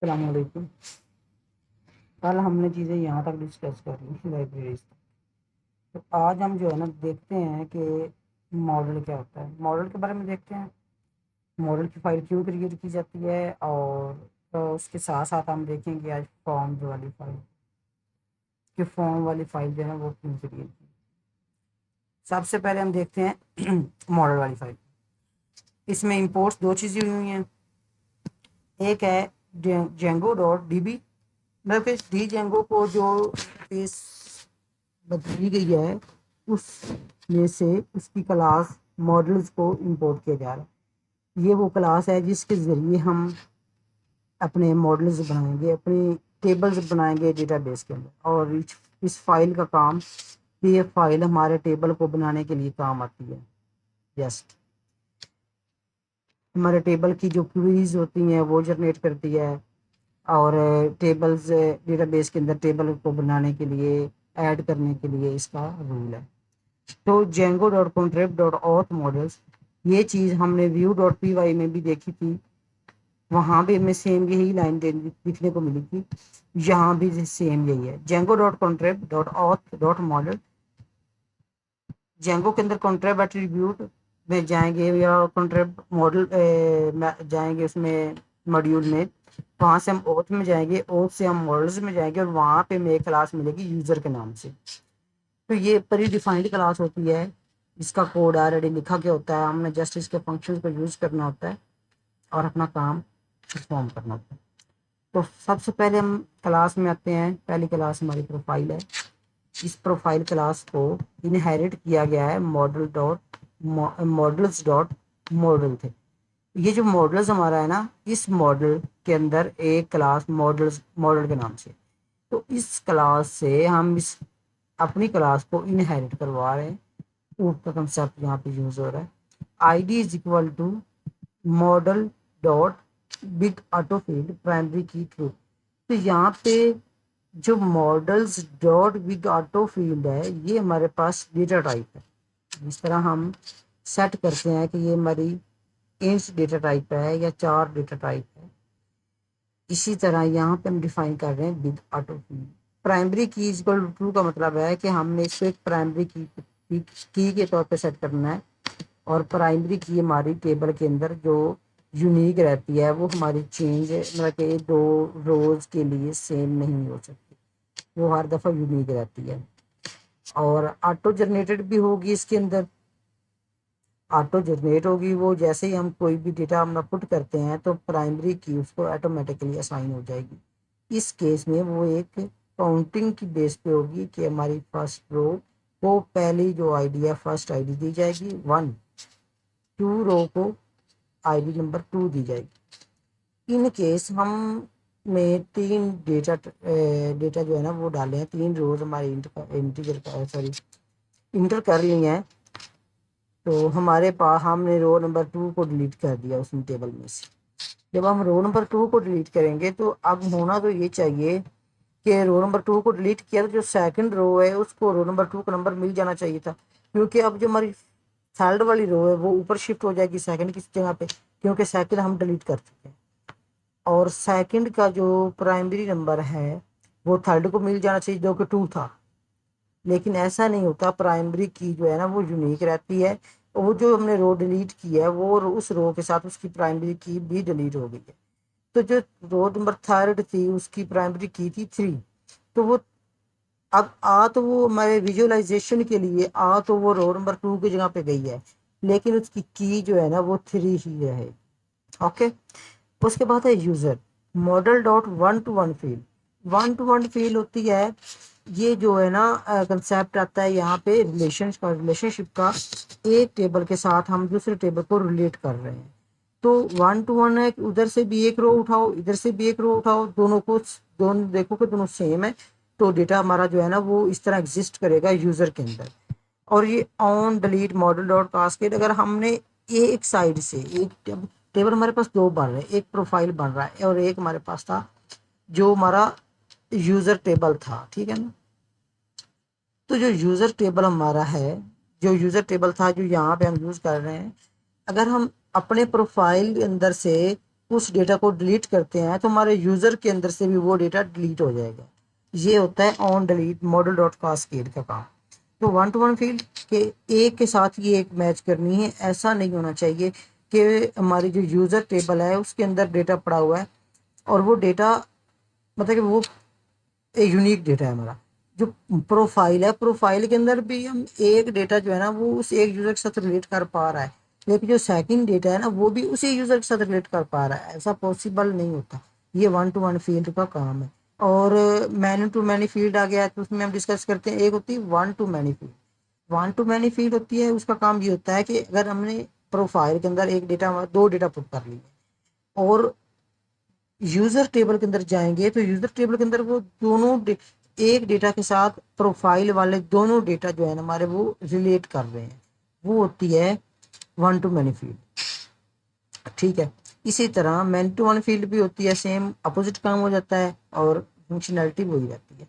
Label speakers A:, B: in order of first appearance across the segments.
A: السلام علیکم۔ کل ہم نے چیزیں یہاں تک ڈسکس کر لی لائبریریز تک، تو آج ہم جو ہے نا دیکھتے ہیں کہ ماڈل کیا ہوتا ہے۔ ماڈل کے بارے میں دیکھتے ہیں، ماڈل کی فائل کیوں کریٹ کی جاتی ہے، اور اس کے ساتھ ساتھ ہم دیکھیں گے آج فارم والی فائل کہ فارم والی فائل جو ہے وہ کیوں کریٹ کی۔ سب سے پہلے ہم دیکھتے ہیں ماڈل والی فائل۔ اس میں امپورٹس دو چیزیں ہوئی ہیں، ایک ہے جینگو ڈاٹ ڈی بی، مطلب کہ ڈی جینگو کو جو پیس بتائی گئی ہے اس میں سے اس کی کلاس ماڈلز کو امپورٹ کیا جا رہا ہے۔ یہ وہ کلاس ہے جس کے ذریعے ہم اپنے ماڈلز بنائیں گے، اپنی ٹیبلز بنائیں گے ڈیٹا بیس کے اندر، اور اس فائل کا کام، یہ فائل ہمارے ٹیبل کو بنانے کے لیے کام آتی ہے۔ جسٹ ہمارے ٹیبل کی جو کوئریز ہوتی ہیں وہ جنریٹ کرتی ہے، اور ٹیبلز ڈیٹا بیس کے اندر ٹیبل کو بنانے کے لیے، ایڈ کرنے کے لیے اس کا رول ہے۔ تو Django dot contrib dot آتھ models, یہ چیز ہم نے ویو ڈاٹ پی وائی میں بھی دیکھی تھی، وہاں بھی ہمیں سیم یہی لائن دکھنے کو ملی تھی، یہاں بھی سیم یہی ہے۔ Django dot contrib dot auth dot model, Django کے اندر کنٹریب ایٹریبیوٹ میں جائیں گے یا کنٹریب ماڈل جائیں گے، اس میں ماڈیول میں، وہاں سے ہم اوتھ میں جائیں گے، اوتھ سے ہم ماڈلز میں جائیں گے، اور وہاں پہ ہمیں ایک کلاس ملے گی یوزر کے نام سے۔ تو یہ پری ڈیفائنڈ کلاس ہوتی ہے، اس کا کوڈ آلریڈی لکھا گیا ہوتا ہے، ہم نے جسٹ اس کے فنکشن کو یوز کرنا ہوتا ہے اور اپنا کام پرفارم کرنا ہوتا ہے۔ تو سب سے پہلے ہم کلاس میں آتے ہیں، پہلی کلاس ہماری پروفائل ہے۔ اس پروفائل کلاس کو انہیرٹ کیا گیا ہے ماڈلز ڈاٹ ماڈل تھے۔ یہ جو ماڈلز ہمارا ہے نا، اس ماڈل کے اندر ایک کلاس ماڈل کے نام سے، تو اس کلاس سے ہم اپنی کلاس کو انہیرٹ کروا رہے ہیں۔ اوپ کا کنسیپٹ یہاں پہ یوز ہو رہا ہے، I D is equal to model dot big auto field primary key true. تو یہاں پہ جو models dot big auto field ہے، یہ ہمارے پاس ڈیٹا ٹائپ ہے۔ اس طرح ہم سیٹ کرتے ہیں کہ یہ ہماری انٹ ڈیٹا ٹائپ ہے یا چار ڈیٹا ٹائپ ہے، اسی طرح یہاں پہ ہم ڈیفائن کر رہے ہیں بگ آٹو فیلڈ۔ پرائمری کی از اکول ٹو ٹرو کا مطلب ہے کہ ہم نے اس کو ایک پرائمری کی کے طور پہ سیٹ کرنا ہے، اور پرائمری کی ہماری ٹیبل کے اندر جو یونیک رہتی ہے وہ ہماری چینج، مطلب کہ دو روز کے لیے سیم نہیں ہو سکتی، وہ ہر دفعہ یونیک رہتی ہے۔ اور آٹو جنریٹڈ بھی ہوگی، اس کے اندر آٹو جنریٹ ہوگی، وہ جیسے ہی ہم کوئی بھی ڈیٹا ہم پٹ کرتے ہیں تو پرائمری کی اس کو آٹومیٹکلی اسائن ہو جائے گی۔ اس کیس میں وہ ایک کاؤنٹنگ کی بیس پہ ہوگی کہ ہماری فرسٹ رو کو پہلی جو آئی ڈی ہے فرسٹ آئی ڈی دی جائے گی 1، 2 رو کو آئی ڈی نمبر 2 دی جائے گی۔ ان کیس ہم میں 3 ڈیٹا جو ہے نا وہ ڈالے ہیں، 3 روز ہمارے انٹر کر لی ہیں، تو ہمارے پاس ہم نے رو نمبر 2 کو ڈیلیٹ کر دیا اس ٹیبل میں سے۔ جب ہم رو نمبر 2 کو ڈیلیٹ کریں گے تو اب ہونا تو یہ چاہیے کہ رو نمبر 2 کو ڈیلیٹ کیا تو جو سیکنڈ رو ہے اس کو رو نمبر 2 کا نمبر مل جانا چاہیے تھا، کیونکہ اب جو ہماری تھرڈ والی رو ہے وہ اوپر شفٹ ہو جائے گی سیکنڈ کی جگہ پہ، کیونکہ سیکنڈ ہم ڈیلیٹ کر چکے ہیں، اور سیکنڈ کا جو پرائمری نمبر ہے وہ تھرڈ کو مل جانا چاہیے جو کہ 2 تھا، لیکن ایسا نہیں ہوتا۔ پرائمری کی جو ہے نا وہ یونیک رہتی ہے، وہ جو ہم نے رو ڈیلیٹ کی ہے وہ اس رو کے ساتھ اس کی پرائمری کی بھی ڈیلیٹ ہو گئی ہے۔ تو جو رو نمبر 3 تھی اس کی پرائمری کی تھی 3، تو وہ اب تو وہ ہمارے ویژوائلائزیشن کے لیے تو وہ رو نمبر 2 کی جگہ پہ گئی ہے، لیکن اس کی جو ہے نا وہ 3 ہی رہے۔ اوکے، اس کے بعد ہے user model dot 1 to 1 field. 1 to 1 field ہوتی ہے، یہ جو ہے نا کنسیپٹ آتا ہے یہاں پہ ریلیشن شپ کا، ایک ٹیبل کے ساتھ ہم دوسرے ٹیبل کو ریلیٹ کر رہے ہیں، تو 1 to 1 ہے، ادھر سے بھی ایک رو اٹھاؤ ادھر سے بھی ایک رو اٹھاؤ، دونوں دیکھو کہ دونوں سیم ہے، تو ڈیٹا ہمارا جو ہے نا وہ اس طرح ایگزسٹ کرے گا یوزر کے اندر۔ اور یہ آن ڈیلیٹ ماڈل ڈاٹ کاسکیڈ، اگر ہم نے ایک سائڈ سے ایک ٹیبل ہمارے پاس 2 بن رہے ہیں، ایک پروفائل بن رہا ہے اور ایک ہمارے پاس تھا جو ہمارا یوزر ٹیبل تھا، ٹھیک ہے نا۔ تو جو یوزر ٹیبل ہمارا ہے، جو یوزر ٹیبل تھا جو یہاں پہ ہم یوز کر رہے ہیں، اگر ہم اپنے پروفائل کے اندر سے उस डेटा को डिलीट करते हैं तो हमारे यूज़र के अंदर से भी वो डेटा डिलीट हो जाएगा। ये होता है on delete model dot cascade का काम। तो वन टू वन फील्ड के एक के साथ ये एक मैच करनी है। ऐसा नहीं होना चाहिए कि हमारी जो यूज़र टेबल है उसके अंदर डेटा पड़ा हुआ है और वो डेटा मतलब कि वो एक यूनिक डेटा है हमारा। जो प्रोफाइल है, प्रोफाइल के अंदर भी हम एक डेटा जो है ना वो उस एक यूज़र के साथ रिलेट कर पा रहा है, लेकिन जो सेकंड डेटा है ना वो भी उसी यूज़र के साथ रिलेट कर पा रहा है। ऐसा पॉसिबल नहीं होता। ये वन टू वन फील्ड का काम है। और मैनी टू मैनी फील्ड आ गया है तो उसमें हम डिस्कस करते हैं। एक होती है one two many field. One two many field होती है, उसका काम ये होता है कि अगर हमने प्रोफाइल के अंदर एक डेटा दो डेटा पुट कर लिए और यूजर टेबल के अंदर जाएंगे तो यूजर टेबल के अंदर वो दोनों एक डेटा के साथ प्रोफाइल वाले दोनों डेटा जो है ना हमारे वो रिलेट कर रहे हैं, वो होती है वन टू मैनी फील्ड। ठीक है, इसी तरह मैन टू वन फील्ड भी होती है, सेम अपोजिट काम हो जाता है और फंक्शनैलिटी भी हो जाती है।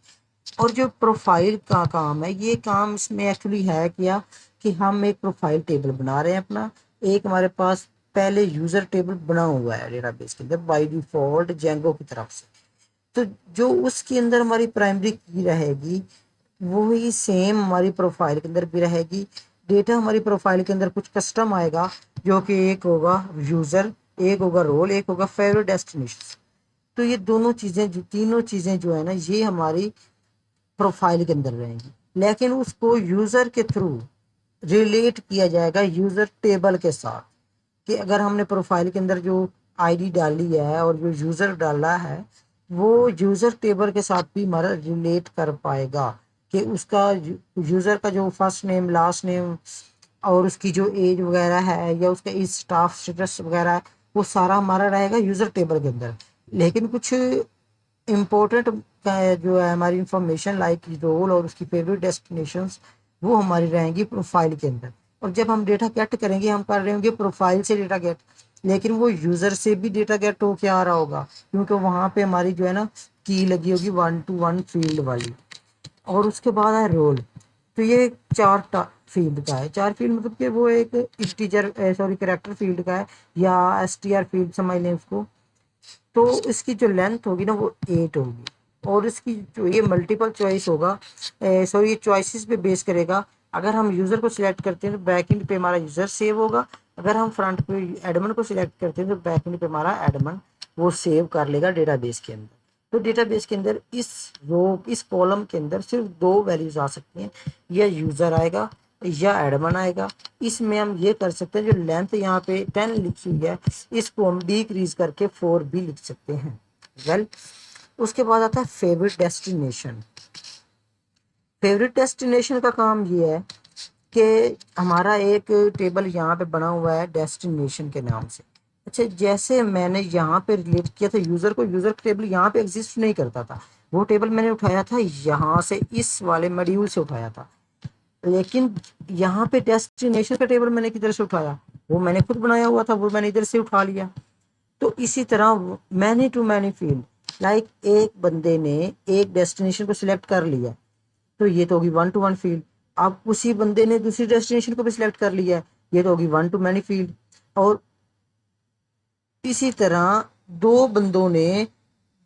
A: और जो प्रोफाइल का काम है, ये काम इसमें एक्चुअली है क्या कि हम एक प्रोफाइल टेबल बना रहे हैं अपना। एक हमारे पास पहले यूजर टेबल बना हुआ है डेटाबेस के अंदर बाय डिफॉल्ट जेंगो की तरफ से। तो जो उसके अंदर हमारी प्राइमरी की रहेगी वही सेम हमारी प्रोफाइल के अंदर भी रहेगी। डेटा हमारी प्रोफाइल के अंदर कुछ कस्टम आएगा जो कि एक होगा यूजर, एक होगा रोल, एक होगा फेवरेट डेस्टिनेशन। तो ये दोनों चीजें जो तीनों चीजें जो है ना ये हमारी प्रोफाइल के अंदर रहेंगी, लेकिन उसको यूजर के थ्रू रिलेट किया जाएगा यूजर टेबल के साथ। कि अगर हमने प्रोफाइल के अंदर जो आईडी डाली है और जो यूजर डाला है वो यूजर टेबल के साथ भी हमारा रिलेट कर पाएगा कि उसका यूजर का जो फर्स्ट नेम लास्ट नेम और उसकी जो एज वगैरह है या उसका इस स्टाफ स्टेटस वगैरह है वो सारा हमारा रहेगा यूजर टेबल के अंदर। लेकिन कुछ इम्पोर्टेंट जो है हमारी इंफॉर्मेशन लाइक रोल और उसकी फेवरेट डेस्टिनेशंस वो हमारी रहेंगी प्रोफाइल के अंदर। और जब हम डेटा गेट करेंगे हम कर रहे होंगे प्रोफाइल से डेटा गेट, लेकिन वो यूजर से भी डेटा गेट होके आ रहा होगा क्योंकि वहां पे हमारी जो है ना की लगी होगी वन टू वन फील्ड वाली। और उसके बाद है रोल। तो ये चार फील्ड का है। चार फील्ड मतलब कि वो एक इंटीजर सॉरी कैरेक्टर फील्ड का है या एसटीआर फील्ड समझ लें उसको। तो इसकी जो लेंथ होगी ना वो 8 होगी और इसकी जो ये मल्टीपल चॉइस होगा सॉरी ये चॉइसेस पे बेस करेगा। अगर हम यूज़र को सिलेक्ट करते हैं तो बैक एंड पे हमारा यूज़र सेव होगा। अगर हम फ्रंट पे एडमन को सिलेक्ट करते हैं तो बैक एंड पे हमारा एडमन वो सेव कर लेगा डेटाबेस के अंदर। तो डेटाबेस के अंदर इस कॉलम के अंदर सिर्फ दो वैल्यूज आ सकती हैं, या यूज़र आएगा या एडमन आएगा। इसमें हम ये कर सकते हैं जो लेंथ यहाँ पे 10 लिखी हुई है इसको हम डिक्रीज करके 4 भी लिख सकते हैं। वेल उसके बाद आता है फेवरेट डेस्टिनेशन। फेवरेट डेस्टिनेशन का काम ये है कि हमारा एक टेबल यहाँ पे बना हुआ है डेस्टिनेशन के नाम से। अच्छा, जैसे मैंने यहाँ पे रिलेट किया था यूज़र को, यूज़र का टेबल यहाँ पे एग्जिस्ट नहीं करता था। वो टेबल मैंने उठाया था यहाँ से, इस वाले मॉड्यूल से उठाया था। लेकिन यहाँ पे डेस्टिनेशन का टेबल मैंने किधर से उठाया, वो मैंने खुद बनाया हुआ था, वो मैंने इधर से उठा लिया। तो इसी तरह many to many field like एक बंदे ने एक डेस्टिनेशन को सिलेक्ट कर लिया तो ये तो होगी वन टू वन फील्ड। अब उसी बंदे ने दूसरी डेस्टिनेशन को भी सिलेक्ट कर लिया है, ये तो होगी वन टू मैनी फील्ड। और इसी तरह दो बंदों ने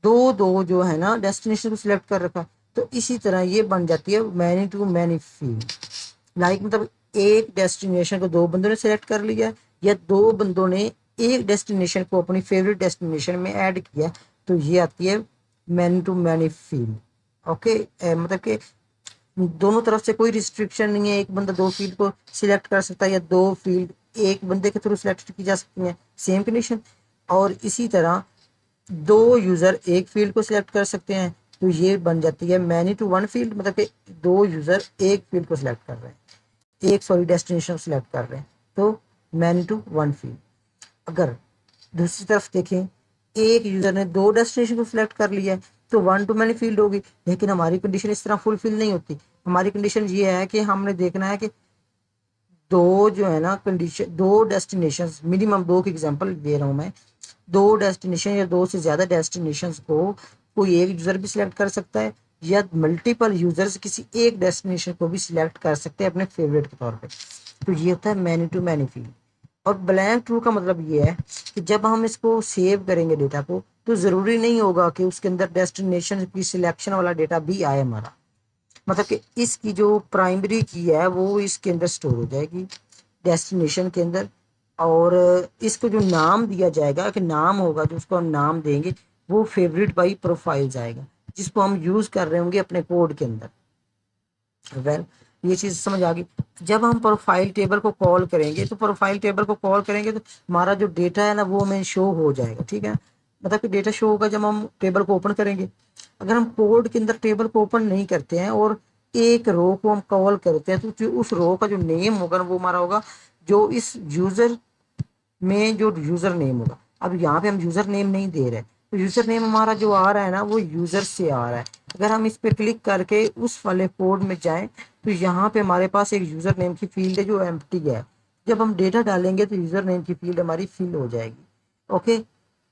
A: दो दो जो है ना डेस्टिनेशन को सिलेक्ट कर रखा, तो इसी तरह ये बन जाती है many to many field. Like मतलब एक डेस्टिनेशन को दो बंदों ने सिलेक्ट कर लिया या दो बंदों ने एक डेस्टिनेशन को अपनी फेवरेट डेस्टिनेशन में ऐड किया, तो ये आती है many to many field. Okay, मतलब कि दोनों तरफ से कोई रिस्ट्रिक्शन नहीं है, एक बंदा दो फील्ड को सिलेक्ट कर सकता है या दो फील्ड एक बंदे के थ्रू सिलेक्ट की जा सकती हैं, सेम कंडीशन। और इसी तरह दो यूजर एक फील्ड को सिलेक्ट कर सकते हैं, तो ये बन जाती है मैनी टू वन फील्ड, मतलब कि दो यूजर एक फील्ड को सिलेक्ट कर रहे हैं, एक सॉरी डेस्टिनेशन सिलेक्ट कर रहे हैं, तो मैनी टू वन फील्ड। अगर दूसरी तरफ देखें एक यूजर ने दो डेस्टिनेशन को सिलेक्ट कर लिया है तो वन टू मैनी फील्ड होगी, लेकिन हमारी कंडीशन इस तरह फुलफिल नहीं होती। हमारी कंडीशन ये है कि हमने देखना है कि दो जो है ना कंडीशन, दो डेस्टिनेशन मिनिमम, दो की एग्जांपल दे रहा हूं मैं, दो डेस्टिनेशन या दो से ज्यादा डेस्टिनेशन को कोई एक यूजर भी सिलेक्ट कर सकता है या मल्टीपल यूजर्स किसी एक डेस्टिनेशन को भी सिलेक्ट कर सकते हैं अपने फेवरेट के तौर पे। तो ये होता है मैनी टू मैनी फील्ड। और ब्लैंक ट्रू का मतलब ये है कि जब हम इसको सेव करेंगे डेटा को, तो ज़रूरी नहीं होगा कि उसके अंदर डेस्टिनेशन की सिलेक्शन वाला डेटा भी आए हमारा। मतलब कि इसकी जो प्राइमरी की है वो इसके अंदर स्टोर हो जाएगी डेस्टिनेशन के अंदर, और इसको जो नाम दिया जाएगा, कि नाम होगा जो उसको हम नाम देंगे, वो फेवरेट बाई प्रोफाइल्स आएगा, जिसको हम यूज़ कर रहे होंगे अपने कोड के अंदर। वेल, ये चीज़ समझ आ गई। जब हम प्रोफाइल टेबल को कॉल करेंगे, तो प्रोफाइल टेबल को कॉल करेंगे तो हमारा जो डेटा है ना वो हमें शो हो जाएगा, ठीक है। मतलब कि डेटा शो होगा जब हम टेबल को ओपन करेंगे। अगर हम कोड के अंदर टेबल को ओपन नहीं करते हैं और एक रो को हम कॉल करते हैं, तो जो उस रो का जो नेम होगा वो हमारा होगा जो इस यूज़र में जो यूज़र नेम होगा। अब यहाँ पे हम यूज़र नेम नहीं दे रहे, तो यूज़र नेम हमारा जो आ रहा है ना वो यूज़र से आ रहा है। अगर हम इस पे क्लिक करके उस वाले कोड में जाएं, तो यहाँ पे हमारे पास एक यूज़र नेम की फील्ड है जो एम्प्टी है। जब हम डेटा डालेंगे तो यूज़र नेम की फील्ड हमारी फिल हो जाएगी। ओके,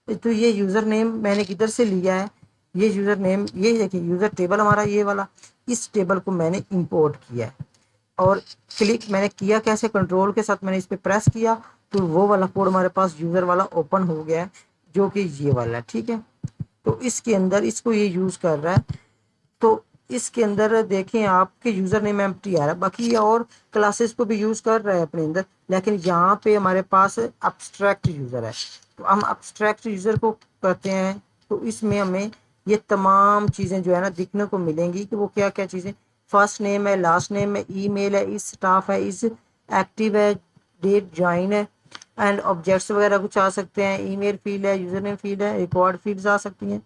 A: तो ये यूज़र नेम मैंने किधर से लिया है, ये यूज़र नेम, ये देखिए यूज़र टेबल हमारा ये वाला, इस टेबल को मैंने इंपोर्ट किया है। और क्लिक मैंने किया कैसे, कंट्रोल के साथ मैंने इस पर प्रेस किया, तो वो वाला कोड हमारे पास यूज़र वाला ओपन हो गया है, जो कि ये वाला है, ठीक है। तो इसके अंदर इसको ये यूज़ कर रहा है। तो इसके अंदर देखें आपके यूज़र नेम एम्प्टी आ रहा है, बाकी ये और क्लासेस को भी यूज़ कर रहा है अपने अंदर, लेकिन यहाँ पे हमारे पास अब्स्ट्रैक्ट यूज़र है। तो हम अब्स्ट्रैक्ट यूज़र को करते हैं, तो इसमें हमें ये तमाम चीज़ें जो है ना दिखने को मिलेंगी कि वो क्या क्या चीज़ें, फर्स्ट नेम है, लास्ट नेम है, ईमेल है, इस स्टाफ है, इस एक्टिव है, डेट ज्वाइन है, एंड ऑब्जेक्ट्स वगैरह कुछ आ सकते हैं, ईमेल फील्ड है, यूज़र नेम फील्ड है, रिकॉर्ड फील्ड्स आ सकती हैं,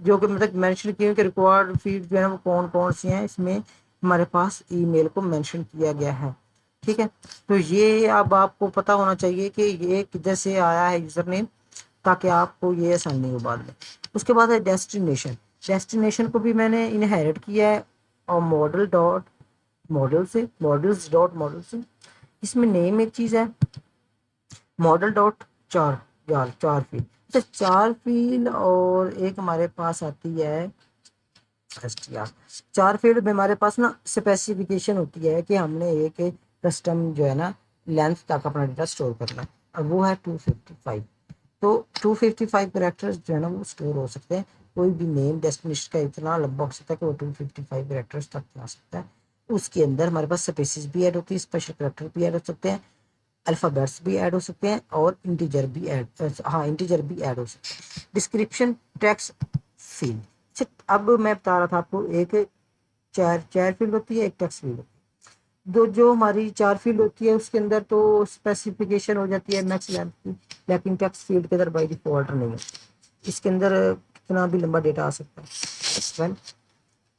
A: जो कि मतलब मेंशन किए कि रिक्वायर्ड फील्ड जो है ना वो कौन कौन सी हैं। इसमें हमारे पास ईमेल को मेंशन किया गया है, ठीक है। तो ये अब आपको पता होना चाहिए कि ये किधर से आया है यूज़र नेम, ताकि आपको ये आसानी हो बाद में। उसके बाद है डेस्टिनेशन। डेस्टिनेशन को भी मैंने इनहेरिट किया है और मॉडल डॉट मॉडल से, मॉडल्स डॉट मॉडल से। इसमें नेम एक चीज़ है, मॉडल डॉट चार, यार चार फील्ड, अच्छा चार फील्ड, और एक हमारे पास आती है STR। चार फील्ड में हमारे पास ना स्पेसिफिकेशन होती है कि हमने एक कस्टम जो है ना लेंथ तक अपना डेटा स्टोर करना है, और वो है 255। तो 255 कैरेक्टर्स जो है ना वो स्टोर हो सकते हैं। कोई भी नेम डेस्टिनेशन का इतना लंबा हो सकता है कि वो 255 कैरेक्टर्स तक जा सकता है। उसके अंदर हमारे पास स्पेसिस भी ऐड होती है, स्पेशल कैरेक्टर भी ऐड हो सकते हैं, अल्फ़ाबेट्स भी ऐड हो सकते हैं, और इंटीजर भी ऐड, हाँ इंटीजर भी ऐड हो सकते हैं। Description text field. अच्छा, अब मैं बता रहा था आपको, एक चार चार फील्ड होती है, एक टेक्स्ट फील्ड होती है। दो जो हमारी चार फील्ड होती है उसके अंदर तो स्पेसिफिकेशन हो जाती है मैक्स लेंथ की, लेकिन टेक्स्ट फील्ड के अंदर बाई डिफॉल्ट नहीं है। इसके अंदर कितना भी लंबा डेटा आ सकता है।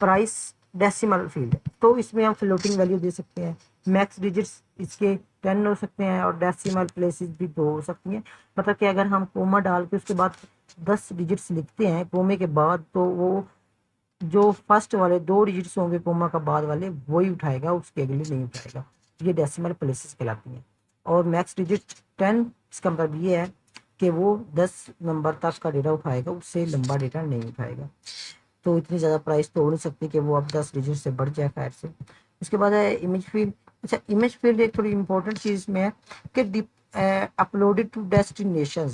A: प्राइस डेसिमल फील्ड है, तो इसमें हम फ्लोटिंग वैल्यू दे सकते हैं। मैक्स डिजिट्स इसके 10 हो सकते हैं, और डेसिमल प्लेसेस भी 2 हो सकती हैं। मतलब कि अगर हम कोमा डाल के उसके बाद 10 डिजिट्स लिखते हैं कोमे के बाद, तो वो जो फर्स्ट वाले 2 डिजिट्स होंगे कोमा का बाद वाले वही उठाएगा, उसके अगले नहीं उठाएगा। ये डेसिमल प्लेसेस कहलाती हैं। और मैक्स डिजिट 10, इसका मतलब ये है कि वो 10 नंबर तक का डेटा उठाएगा, उससे लंबा डेटा नहीं उठाएगा। तो इतनी ज़्यादा प्राइस तो हो नहीं सकती कि वो अब 10 डिजिट से बढ़ जाए खैर से। उसके बाद है इमेज फील्ड। अच्छा, इमेज फील्ड एक थोड़ी इंपॉर्टेंट चीज़ में है कि अपलोडेड टू डेस्टिनेशन।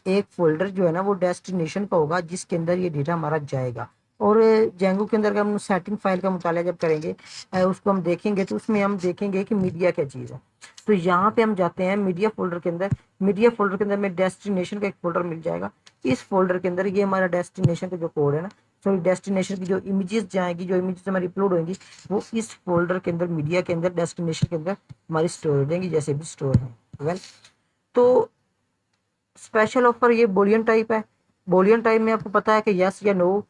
A: एक फोल्डर जो है ना वो डेस्टिनेशन का होगा जिसके अंदर ये डेटा हमारा जाएगा। और जेंगो के अंदर हम सेटिंग फाइल का मुताला जब करेंगे, उसको हम देखेंगे, तो उसमें हम देखेंगे कि मीडिया क्या चीज़ है। तो यहाँ पे हम जाते हैं मीडिया फोल्डर के अंदर। मीडिया फोल्डर के अंदर में डेस्टिनेशन का एक फोल्डर मिल जाएगा। इस फोल्डर के अंदर ये हमारा डेस्टिनेशन का जो कोड है ना, सॉरी डेस्टिनेशन की जो इमेजेस जाएंगी, जो इमेजेस हमारी अपलोड होंगी, वो इस फोल्डर के अंदर, मीडिया के अंदर, डेस्टिनेशन के अंदर हमारी स्टोर हो जाएंगी, जैसे भी स्टोर है। वेल, तो स्पेशल ऑफर ये बोलियन टाइप है। बोलियन टाइप में आपको पता है कि यस या नो,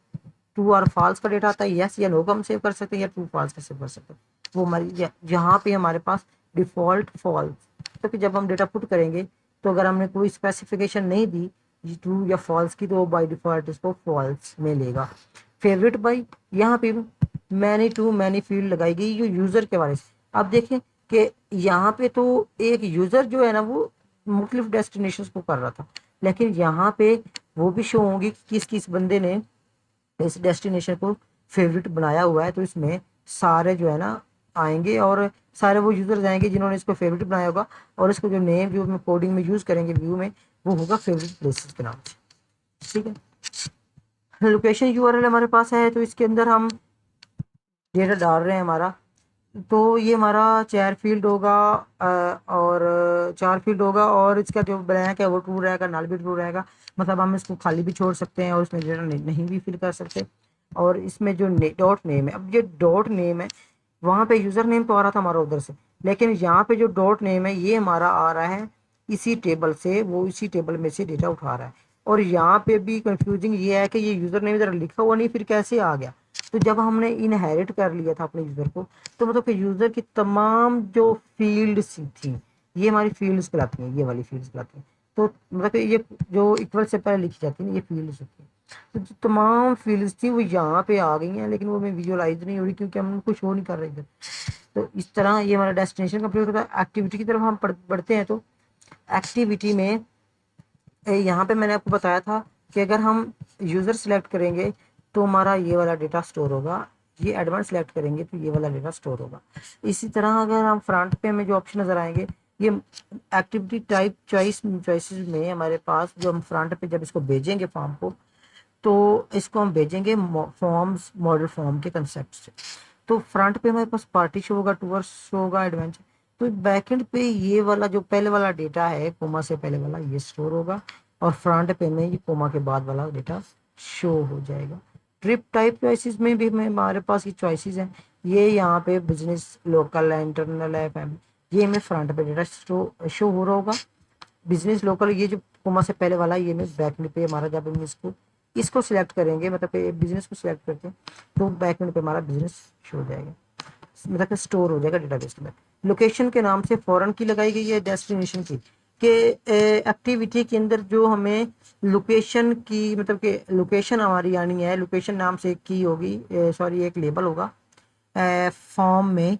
A: ट्रू और फॉल्स का डेटा आता है। यस या नो का हम सेव कर सकते हैं, या ट्रू फॉल्स का सेव कर सकते हैं। वो हमारी यहाँ पे हमारे पास डिफॉल्ट फॉल्स, तो कि जब हम डेटा पुट करेंगे, तो अगर हमने कोई स्पेसिफिकेशन नहीं दी ट्रू या फॉल्स की, तो बाय डिफॉल्ट इसको फॉल्स में लेगा। फेवरेट बाई, यहाँ पे मैनी टू मैनी फील्ड लगाई गई जो यूजर के बारे से। अब देखें कि यहाँ पे तो एक यूजर जो है ना वो मुख्तलिफ डेस्टिनेशन को कर रहा था, लेकिन यहाँ पे वो भी शो होंगी कि किस किस बंदे ने इस डेस्टिनेशन को फेवरेट बनाया हुआ है। तो इसमें सारे जो है ना आएंगे और सारे वो यूजर्स आएंगे जिन्होंने इसको फेवरेट बनाया होगा, और इसको जो नेम जो हम कोडिंग में यूज करेंगे व्यू में, वो होगा फेवरेट प्लेसेस के नाम से। ठीक है, लोकेशन यूआरएल हमारे पास है, तो इसके अंदर हम डेटा डाल रहे हैं हमारा, तो ये हमारा चार फील्ड होगा, और चार फील्ड होगा, और इसका जो ब्लैंक है वो ट्रू रहेगा, नल भी ट्रू रहेगा, मतलब हम इसको खाली भी छोड़ सकते हैं और इसमें डेटा नहीं भी फिल कर सकते। और इसमें जो डॉट नेम है, अब ये डॉट नेम है, वहाँ पे यूज़र नेम तो आ रहा था हमारा उधर से, लेकिन यहाँ पे जो डॉट नेम है ये हमारा आ रहा है इसी टेबल से, वो इसी टेबल में से डेटा उठा रहा है। और यहाँ पे भी कंफ्यूजिंग ये है कि ये यूज़र नेम इधर लिखा हुआ नहीं, फिर कैसे आ गया। तो जब हमने इनहेरिट कर लिया था अपने यूज़र को, तो मतलब कि यूज़र की तमाम जो फील्ड्स थी, ये हमारी फील्ड्स कहलाती हैं, ये वाली फील्ड्स कहलाती हैं। तो मतलब कि ये जो इक्वल से पहले लिखी जाती है ना, ये फील्ड्स होती हैं। तो जो तमाम फील्ड्स थी वो यहाँ पे आ गई हैं, लेकिन वो मैं विजुअलाइज नहीं हो रही क्योंकि हम कुछ शो नहीं कर रहे इधर। तो इस तरह ये हमारा डेस्टिनेशन कंप्लीट होता है। एक्टिविटी की तरफ हम बढ़ते हैं, तो एक्टिविटी में यहाँ पे मैंने आपको बताया था कि अगर हम यूज़र सेलेक्ट करेंगे तो हमारा ये वाला डेटा स्टोर होगा, ये एडवांस सेलेक्ट करेंगे तो ये वाला डेटा स्टोर होगा। इसी तरह अगर हम फ्रंट पे हमें जो ऑप्शन नज़र आएंगे, ये एक्टिविटी टाइप चॉइसेस में हमारे पास जो हम फ्रंट पे जब इसको भेजेंगे फॉर्म को, तो इसको हम भेजेंगे फॉर्म्स मॉडल फॉर्म के कंसेप्ट से। तो फ्रंट पे हमारे पास पार्टी शो होगा, टूअर्स शो होगा, एडवेंचर। तो बैकएंड पे ये वाला जो पहले वाला डेटा है कोमा से पहले वाला, ये स्टोर होगा, और फ्रंट पे में ये कोमा के बाद वाला डेटा शो हो जाएगा। ट्रिप टाइप चॉइसेस में भी हमारे पास ये चॉइसेस हैं, ये यहाँ पे बिजनेस, लोकल है, इंटरनल है, फैमिली, ये हमें फ्रंट पे डेटा शो हो रहा होगा। बिजनेस लोकल, ये जो कोमा से पहले वाला, ये में बैकएंड पे हमारा, जब हम इसको इसको सिलेक्ट करेंगे, मतलब बिजनेस को सिलेक्ट करके, तो बैकएंड पे हमारा बिजनेस शो हो जाएगा, मतलब कि स्टोर हो जाएगा डेटाबेस में। लोकेशन के नाम से फॉरेन की लगाई गई है डेस्टिनेशन की, कि एक्टिविटी के अंदर जो हमें लोकेशन की, मतलब कि लोकेशन हमारी आनी है, लोकेशन नाम से एक की होगी, सॉरी एक लेबल होगा फॉर्म में,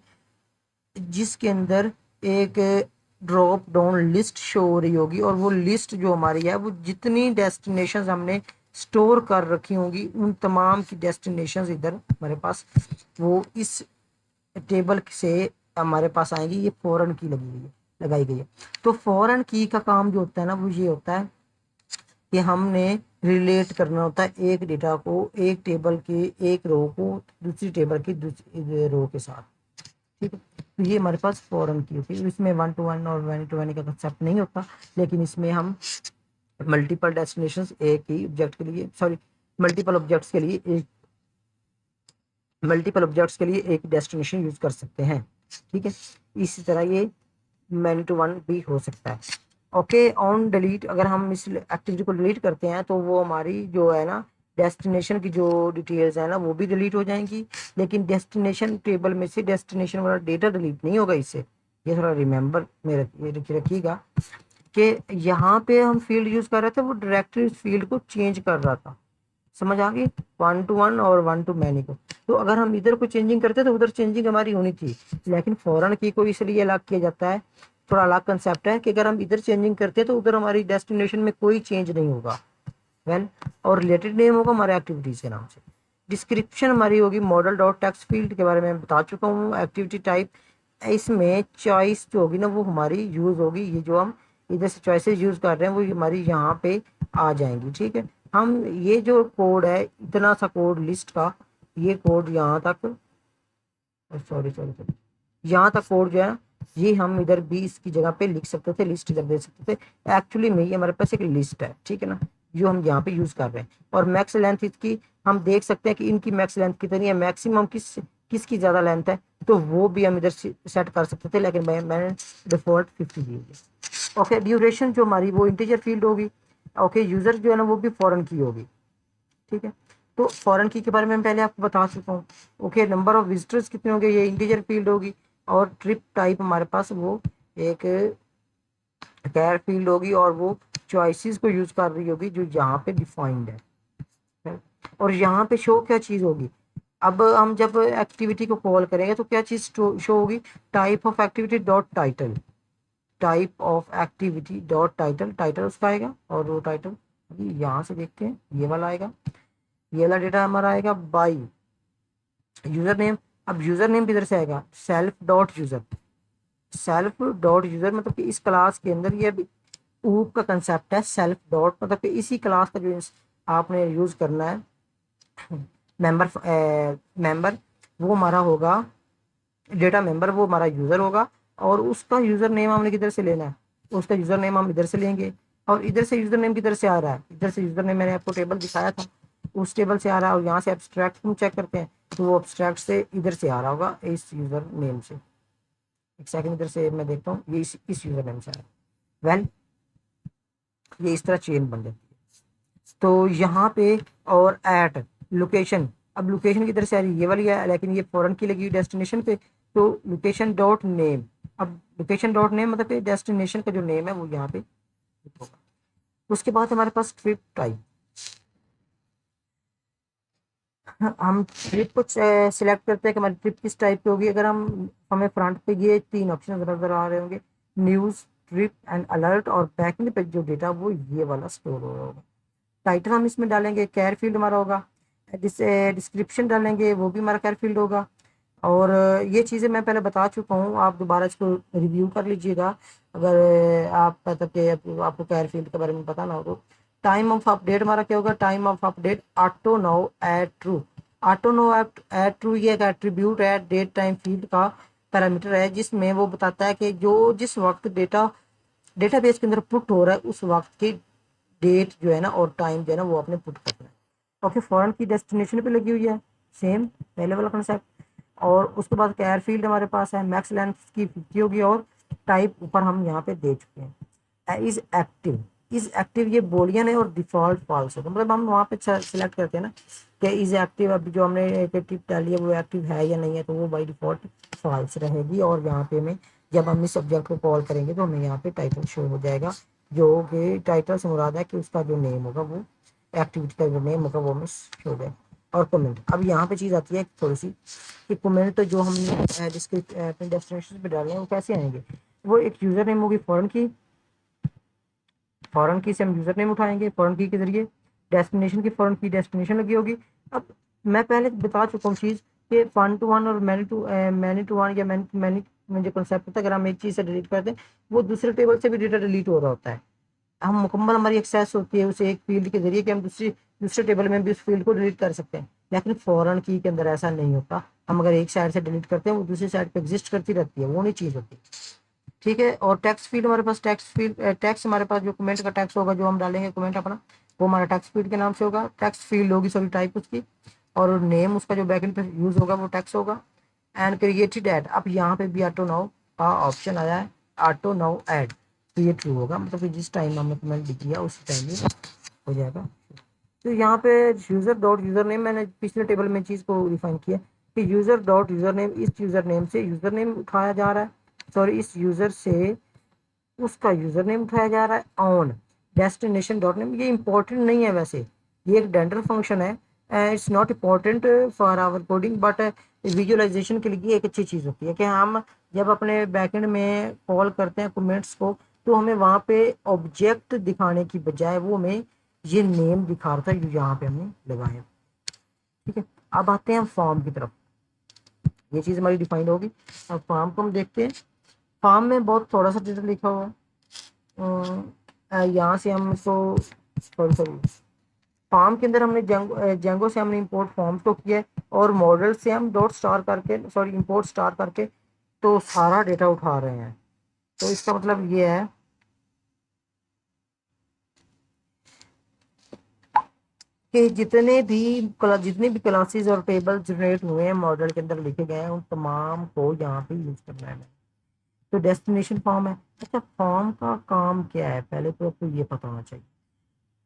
A: जिसके अंदर एक ड्रॉप डाउन लिस्ट शो हो रही होगी, और वो लिस्ट जो हमारी है, वो जितनी डेस्टिनेशंस हमने स्टोर कर रखी होंगी उन तमाम की डेस्टिनेशंस इधर हमारे पास वो इस टेबल से हमारे पास आएंगी। ये फॉरेन की लगी हुई है, लगाई गई है। तो फॉरेन की का काम जो होता है ना, वो ये होता है कि हमने रिलेट करना होता है एक डेटा को, एक टेबल के एक रो को दूसरी टेबल की दूसरी रो के साथ। ठीक है, तो ये हमारे पास फॉरेन की होती है। इसमें वन टू वन और वन टू वन का कंसेप्ट नहीं होता, लेकिन इसमें हम मल्टीपल डेस्टिनेशन एक ही ऑब्जेक्ट के लिए, सॉरी मल्टीपल ऑब्जेक्ट्स के लिए एक मल्टीपल ऑब्जेक्ट्स के लिए एक डेस्टिनेशन यूज कर सकते हैं। ठीक है, इसी तरह ये मैनी टू वन भी हो सकता है। ओके, ऑन डिलीट, अगर हम इस एक्टिविटी को डिलीट करते हैं तो वो हमारी जो है ना डेस्टिनेशन की जो डिटेल्स है ना, वो भी डिलीट हो जाएंगी, लेकिन डेस्टिनेशन टेबल में से डेस्टिनेशन वाला डेटा डिलीट नहीं होगा इससे। ये थोड़ा रिमेंबर में रखिएगा कि यहाँ पे हम फील्ड यूज कर रहे थे, वो डायरेक्टली उस फील्ड को चेंज कर रहा था। समझ आ गई, वन टू वन और वन टू मैनी को। तो अगर हम इधर को चेंजिंग करते तो उधर चेंजिंग हमारी होनी थी, लेकिन फॉरेन की को इसलिए अलग किया जाता है, थोड़ा अलग कंसेप्ट है, कि अगर हम इधर चेंजिंग करते हैं तो उधर हमारी डेस्टिनेशन में कोई चेंज नहीं होगा। वेल, और रिलेटेड नेम होगा हमारे एक्टिविटीज के नाम से। डिस्क्रिप्शन हमारी होगी मॉडल डॉट टेक्स्ट फील्ड के बारे में बता चुका हूँ। एक्टिविटी टाइप, इसमें चॉइस जो होगी ना वो हमारी यूज होगी, ये जो हम इधर से चॉइसेस यूज कर रहे हैं वो हमारी यहाँ पे आ जाएंगी। ठीक है, हम ये जो कोड है, इतना सा कोड लिस्ट का, ये कोड यहाँ तक, सॉरी सॉरी सॉरी, यहाँ तक कोड जो है ये हम इधर भी इसकी जगह पे लिख सकते थे, लिस्ट इधर दे सकते थे। एक्चुअली में ये हमारे पास एक लिस्ट है, ठीक है ना, जो हम यहाँ पे यूज कर रहे हैं। और मैक्स लेंथ इसकी हम देख सकते हैं कि इनकी मैक्स लेंथ कितनी है, मैक्सिमम किसकी ज्यादा लेंथ है, तो वो भी हम इधर सेट कर सकते थे, लेकिन मैंने डिफॉल्ट 50 दी है। ओके, ड्यूरेशन जो हमारी वो इंटीजर फील्ड होगी। ओके, यूजर जो है ना वो भी फॉरेन की होगी। ठीक है, तो फॉरेन की के बारे में पहले आपको बता चुका हूँ। ओके, नंबर ऑफ विजिटर्स कितने होंगे, ये इंटीजर फील्ड होगी। और ट्रिप टाइप हमारे पास वो एक कैर फील्ड होगी, और वो चॉइसेस को यूज कर रही होगी जो यहाँ पे डिफाइंड है। और यहाँ पे शो क्या चीज होगी, अब हम जब एक्टिविटी को कॉल करेंगे तो क्या चीज शो होगी, type of activity dot title, type of activity dot title, title उसका आएगा। और वो टाइटल यहाँ से देखते हैं, ये वाला आएगा, ये वाला डेटा हमारा आएगा बाई यूजर नेम। अब यूज़र नेम किधर से आएगा, self dot user. Self dot user मतलब कि इस क्लास के अंदर ये ऊप का कंसेप्ट है। सेल्फ डॉट मतलब कि इसी क्लास का जो आपने यूज़ करना है मेंबर मेंबर, वो हमारा होगा डेटा मेंबर, वो हमारा यूज़र होगा। और उसका यूज़र नेम हमने किधर से लेना है, उसका यूज़र नेम हम इधर से लेंगे। और इधर से यूज़र नेम किधर से आ रहा है, इधर से यूज़र नेम मैंने आपको टेबल दिखाया था, उस टेबल से आ रहा है। और यहाँ से एब्स्ट्रैक्ट हम चेक करते हैं तो वो एब्स्ट्रैक्ट से इधर से आ रहा होगा, इस यूज़र नेम से। एक सेकंड, इधर से मैं देखता हूँ, ये इस यूज़र नेम से आ रहा है। वेल, ये इस तरह चेन बन जाती है। तो यहाँ पे और एट लोकेशन, अब लोकेशन किधर से आ रही है, ये वाली है, लेकिन ये फॉरेन की लगी हुई डेस्टिनेशन पे। तो लोकेशन डॉट नेम, अब लोकेशन डॉट नेम मतलब कि डेस्टिनेशन का जो नेम है वो यहाँ पे होगा। उसके बाद हमारे पास ट्रिप टाइप, हम ट्रिप को सिलेक्ट करते हैं कि हमारी ट्रिप किस टाइप की होगी। अगर हमें फ्रंट पे ये तीन ऑप्शन नजर आ रहे होंगे, न्यूज़, ट्रिप एंड अलर्ट, और बैकएंड पे जो डेटा वो ये वाला स्टोर हो रहा होगा। टाइटल हम इसमें डालेंगे, कैर फील्ड हमारा होगा। डिस्क्रिप्शन डालेंगे, वो भी हमारा कैर फील्ड होगा। और ये चीज़ें मैं पहले बता चुका हूँ, आप दोबारा इसको रिव्यू कर लीजिएगा अगर आप मतलब कि आपको कैर फील्ड के बारे में पता ना हो तो। टाइम ऑफ अपडेट हमारा क्या होगा, time of update auto now add true. Auto now add true ये एक एट्रीब्यूट है डेट टाइम फील्ड का, पैरामीटर है, जिसमें वो बताता है कि जो जिस वक्त डेटाबेस के अंदर पुट हो रहा है उस वक्त की डेट जो है ना और टाइम जो है ना वो आपने पुट करना है। ओके, फॉरेन की डेस्टिनेशन पे लगी हुई है, सेम पहले वाला कंसेप्ट। और उसके बाद कैर फील्ड हमारे पास है, मैक्स लेंथ की 50 होगी। और टाइप ऊपर हम यहाँ पे दे चुके हैं, इज एक्टिव। इज एक्टिव ये बोलियन है और डिफॉल्ट फॉल्स है, तो मतलब हम वहाँ पे सिलेक्ट करते हैं ना कि इज एक्टिव, अभी जो हमने एक टिप डाली है वो एक्टिव है या नहीं है, तो वो बाई डिफॉल्ट फॉल्स रहेगी। और यहाँ पे हमें जब हम इस सब्जेक्ट को कॉल करेंगे तो हमें यहाँ पे टाइटल शो हो जाएगा, जो कि टाइटल से मुराद है कि उसका जो नेम होगा वो एक्टिविटी का जो नेम होगा वो हमें शो हो जाएगा। और कमेंट, अब यहाँ पे चीज़ आती है थोड़ी सी कि कमेंट तो जो हमने अपने डेस्टिनेशन पे डालने हैं वो कैसे आएंगे। वो एक यूज़र नेम होगी फॉरेन की, फॉरेन की से हम यूज़र नेम उठाएंगे फॉरेन की के जरिए, डेस्टिनेशन की फॉरेन की डेस्टिनेशन लगी होगी। अब मैं पहले बता चुका हूँ चीज़ कि वन टू वन और मैनी टू वन या मैनी में जो कंसेप्ट होता है, अगर हम एक चीज़ से डिलीट करते हैं वो दूसरे टेबल से भी डेटा डिलीट हो रहा होता है। हम मुकम्मल हमारी एक्सेस होती है उसे एक फील्ड के जरिए कि हम दूसरे टेबल में भी उस फील्ड को डिलीट कर सकते हैं। लेकिन फॉरेन की के अंदर ऐसा नहीं होता, हम अगर एक साइड से डिलीट करते हैं वो दूसरी साइड पे एग्जिस्ट करती रहती है, वो नहीं चीज़ होती। ठीक है, और टेक्स्ट फील्ड हमारे पास, टेक्स्ट हमारे पास जो कमेंट का टेक्स्ट होगा जो हम डालेंगे कमेंट अपना, वो हमारा टेक्स्ट फील्ड के नाम से होगा, टेक्स्ट फील्ड होगी सॉरी टाइप उसकी। और नेम उसका जो बैकएंड पे यूज होगा वो टेक्स्ट होगा। एंड क्रिएटेड ऐड, अब यहाँ पे भी ऑटो नाउ का ऑप्शन आया है, ऑटो नाउ ऐड, तो ये ट्रू होगा, मतलब कि जिस टाइम हमने कमेंट दिया उसी टाइम ये हो जाएगा। तो यहाँ पे यूजर डॉट यूजर नेम, मैंने पिछले टेबल में चीज़ को डिफाइन किया कि यूजर डॉट यूजर नेम, इस यूजर नेम से यूजर नेम उठाया जा रहा है, सॉरी इस यूजर से उसका यूजर नेम उठाया जा रहा है। ऑन डेस्टिनेशन डॉट नेम, ये इंपॉर्टेंट नहीं है वैसे, ये एक डेंडर फंक्शन है, it's not important for our coding, but visualization के लिए एक अच्छी चीज़ होती है कि हम जब अपने बैकएंड में कॉल करते हैं कमेंट्स को तो हमें वहाँ पे ऑब्जेक्ट दिखाने की बजाय वो हमें ये नेम दिखा रहा था जो यहाँ पे हमने लगाया। ठीक है, अब आते हैं फॉर्म की तरफ, ये चीज़ हमारी डिफाइंड होगी। अब फॉर्म को हम देखते हैं, फॉर्म में बहुत थोड़ा सा डेटा लिखा हुआ है। यहाँ से हम इसको सॉरी सॉरी फॉर्म के अंदर हमने जेंगो से हमने इंपोर्ट फॉर्म को किया है, और मॉडल से हम डॉट स्टार करके सॉरी इंपोर्ट स्टार करके तो सारा डेटा उठा रहे हैं। तो इसका मतलब ये है कि जितने भी क्लासेस और टेबल जनरेट हुए हैं मॉडल के अंदर लिखे गए हैं उन तमाम को यहाँ पे यूज करना है। तो डेस्टिनेशन फॉर्म है। अच्छा, फॉर्म का काम क्या है पहले तो आपको ये पता होना चाहिए।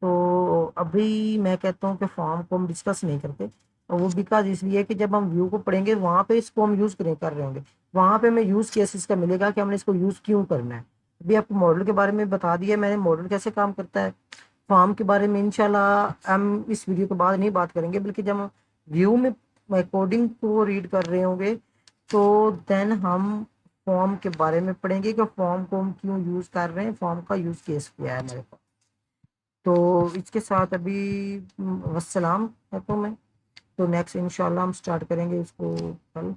A: तो अभी मैं कहता हूँ कि फॉर्म को हम डिस्कस नहीं करते, और वो बिकॉज इसलिए कि जब हम व्यू को पढ़ेंगे वहाँ पे इसको हम यूज़ कर रहे होंगे, वहाँ पे हमें यूज़ केस इसका मिलेगा कि हमने इसको यूज़ क्यों करना है। अभी आपको मॉडल के बारे में बता दिया मैंने, मॉडल कैसे काम करता है। फॉर्म के बारे में इंशाल्लाह हम इस वीडियो के बाद नहीं बात करेंगे, बल्कि जब हम व्यू में कोडिंग को रीड कर रहे होंगे तो देन हम फॉर्म के बारे में पढ़ेंगे कि फॉर्म को हम क्यों यूज़ कर रहे हैं, फॉर्म का यूज़ केस क्या है हमारे पास। तो इसके साथ अभी वस्सलाम कहता हूँ मैं। تو نیکسٹ انشاءاللہ ہم سٹارٹ کریں گے اس کو کل.